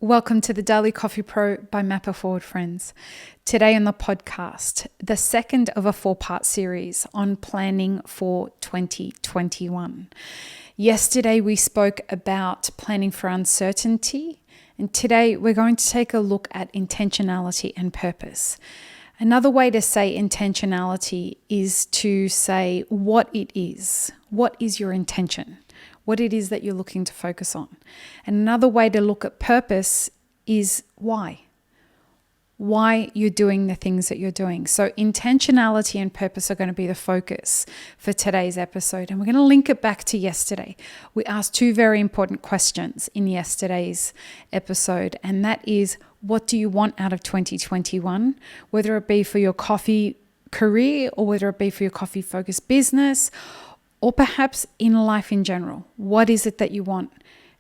Welcome to the Daily Coffee Pro by Mapper Forward Friends. Today on the podcast, the second of a 4-part series on planning for 2021. Yesterday we spoke about planning for uncertainty, and today we're going to take a look at intentionality and purpose. Another way to say intentionality is to say what it is. What is your intention? What it is that you're looking to focus on. And another way to look at purpose is why. Why you're doing the things that you're doing. So intentionality and purpose are going to be the focus for today's episode. And we're going to link it back to yesterday. We asked two very important questions in yesterday's episode. And that is, what do you want out of 2021? Whether it be for your coffee career or whether it be for your coffee focused business, or perhaps in life in general. What is it that you want?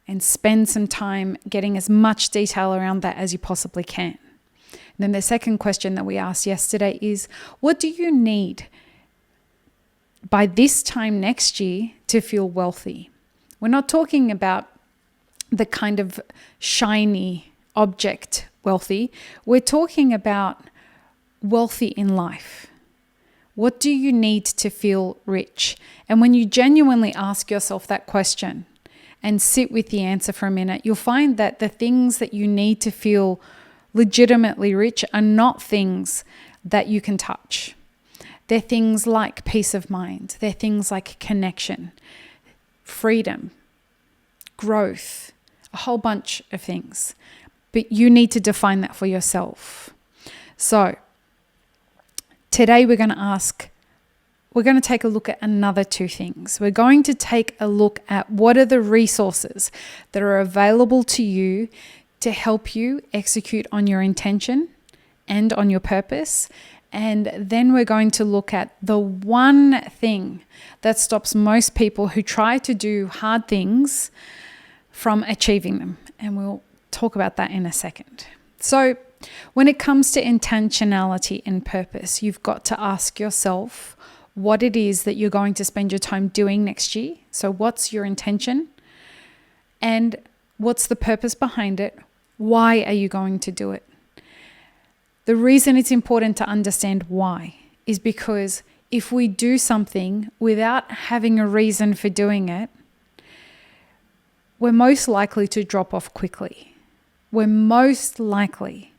And spend some time getting as much detail around that as you possibly can. And then the second question that we asked yesterday is, what do you need by this time next year to feel wealthy? We're not talking about the kind of shiny object wealthy. We're talking about wealthy in life. What do you need to feel rich? And when you genuinely ask yourself that question and sit with the answer for a minute, you'll find that the things that you need to feel legitimately rich are not things that you can touch. They're things like peace of mind. They're things like connection, freedom, growth, a whole bunch of things. But you need to define that for yourself. So, today we're going to take a look at another two things. We're going to take a look at what are the resources that are available to you to help you execute on your intention and on your purpose. And then we're going to look at the one thing that stops most people who try to do hard things from achieving them. And we'll talk about that in a second. So, when it comes to intentionality and purpose, you've got to ask yourself what it is that you're going to spend your time doing next year. So what's your intention? And what's the purpose behind it? Why are you going to do it? The reason it's important to understand why is because if we do something without having a reason for doing it, we're most likely to drop off quickly. We're most likely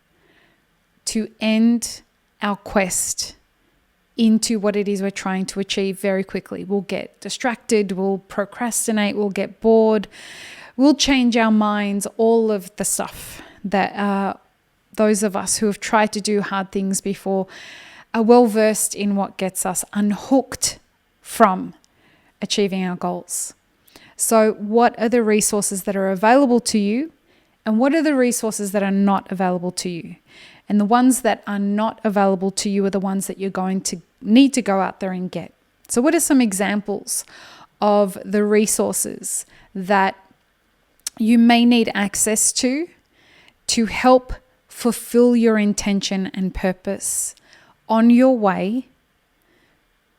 to end our quest into what it is we're trying to achieve very quickly. We'll get distracted, we'll procrastinate, we'll get bored, we'll change our minds, all of the stuff that those of us who have tried to do hard things before are well versed in what gets us unhooked from achieving our goals. So what are the resources that are available to you, and what are the resources that are not available to you? And the ones that are not available to you are the ones that you're going to need to go out there and get. So what are some examples of the resources that you may need access to help fulfill your intention and purpose on your way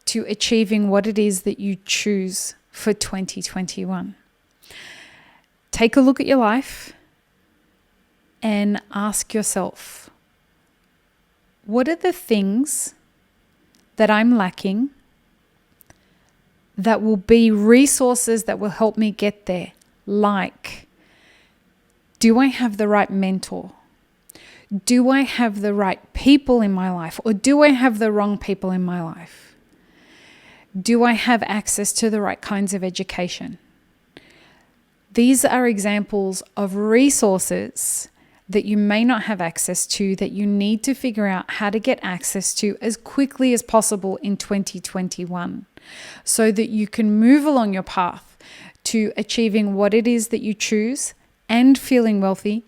to achieving what it is that you choose for 2021? Take a look at your life and ask yourself, what are the things that I'm lacking that will be resources that will help me get there? Like, do I have the right mentor? Do I have the right people in my life? Or do I have the wrong people in my life? Do I have access to the right kinds of education? These are examples of resources that you may not have access to, that you need to figure out how to get access to as quickly as possible in 2021, so that you can move along your path to achieving what it is that you choose and feeling wealthy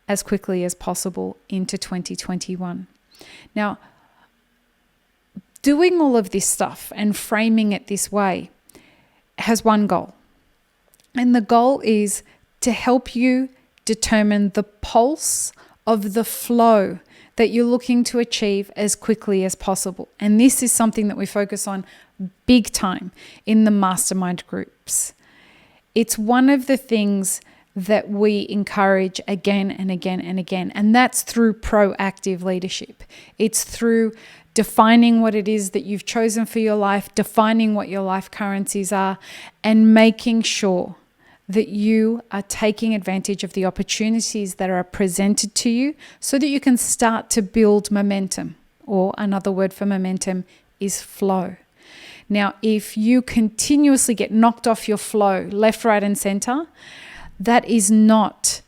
as quickly as possible into 2021. Now, doing all of this stuff and framing it this way has one goal, and the goal is to help you determine the pulse of the flow that you're looking to achieve as quickly as possible. And this is something that we focus on big time in the mastermind groups. It's one of the things that we encourage again and again and again. And that's through proactive leadership. It's through defining what it is that you've chosen for your life, defining what your life currencies are, and making sure that you are taking advantage of the opportunities that are presented to you so that you can start to build momentum. Or another word for momentum is flow. Now, if you continuously get knocked off your flow left, right, and center, that is not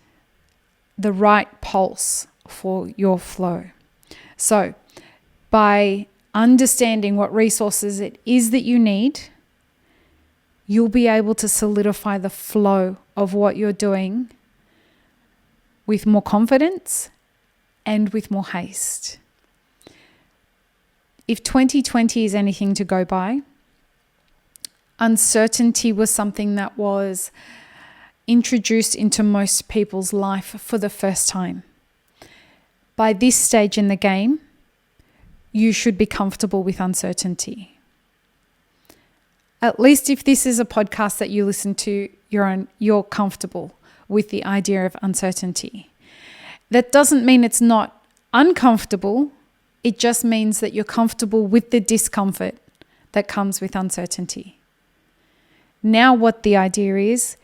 the right pulse for your flow. So, by understanding what resources it is that you need, you'll be able to solidify the flow of what you're doing with more confidence and with more haste. If 2020 is anything to go by, uncertainty was something that was introduced into most people's life for the first time. By this stage in the game, you should be comfortable with uncertainty. At least if this is a podcast that you listen to, you're comfortable with the idea of uncertainty. That doesn't mean it's not uncomfortable. It just means that you're comfortable with the discomfort that comes with uncertainty. Now what the idea is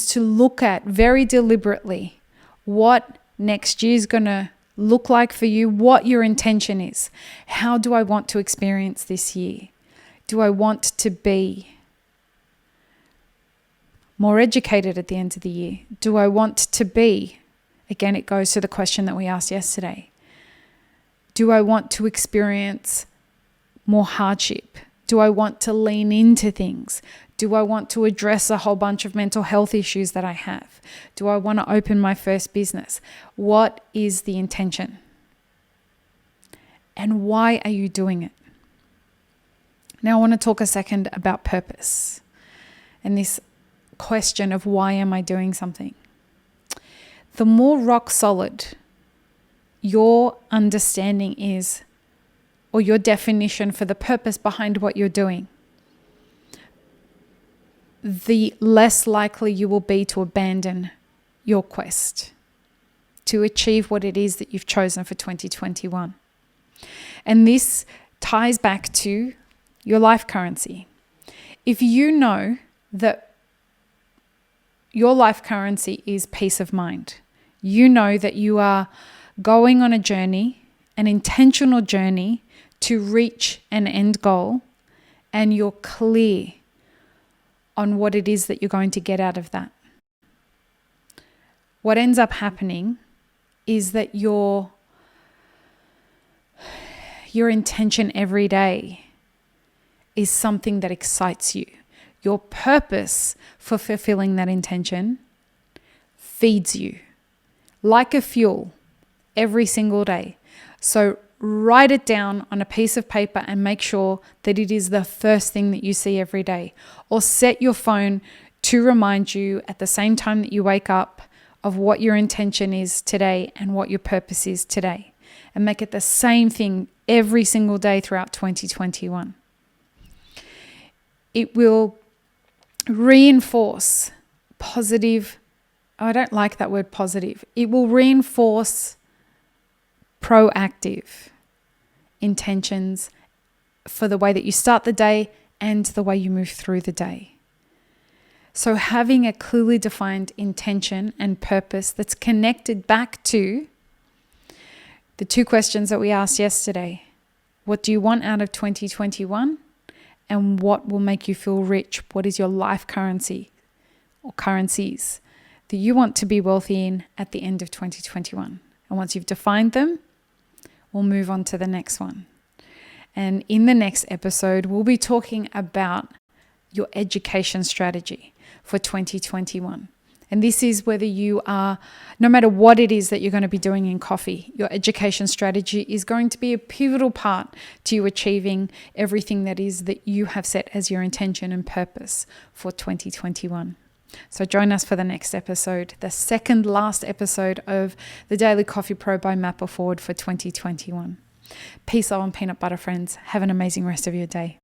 to look at very deliberately what next year is going to look like for you, what your intention is. How do I want to experience this year? Do I want to be more educated at the end of the year? Do I want to be, again, it goes to the question that we asked yesterday. Do I want to experience more hardship? Do I want to lean into things? Do I want to address a whole bunch of mental health issues that I have? Do I want to open my first business? What is the intention? And why are you doing it? Now I want to talk a second about purpose and this question of why am I doing something? The more rock solid your understanding is, or your definition for the purpose behind what you're doing, the less likely you will be to abandon your quest to achieve what it is that you've chosen for 2021. And this ties back to your life currency. If you know that your life currency is peace of mind, you know that you are going on a journey, an intentional journey to reach an end goal, and you're clear on what it is that you're going to get out of that. What ends up happening is that your intention every day is something that excites you. Your purpose for fulfilling that intention feeds you like a fuel every single day. So write it down on a piece of paper and make sure that it is the first thing that you see every day. Or set your phone to remind you at the same time that you wake up of what your intention is today and what your purpose is today. And make it the same thing every single day throughout 2021. It will reinforce positive, I don't like that word positive. It will reinforce proactive intentions for the way that you start the day and the way you move through the day. So having a clearly defined intention and purpose that's connected back to the two questions that we asked yesterday. What do you want out of 2021? And what will make you feel rich? What is your life currency or currencies that you want to be wealthy in at the end of 2021? And once you've defined them, we'll move on to the next one. And in the next episode, we'll be talking about your education strategy for 2021. And this is whether you are, no matter what it is that you're going to be doing in coffee, your education strategy is going to be a pivotal part to you achieving everything that is that you have set as your intention and purpose for 2021. So join us for the next episode, the second last episode of the Daily Coffee Pro by Mapper Forward for 2021. Peace, love, and peanut butter, friends. Have an amazing rest of your day.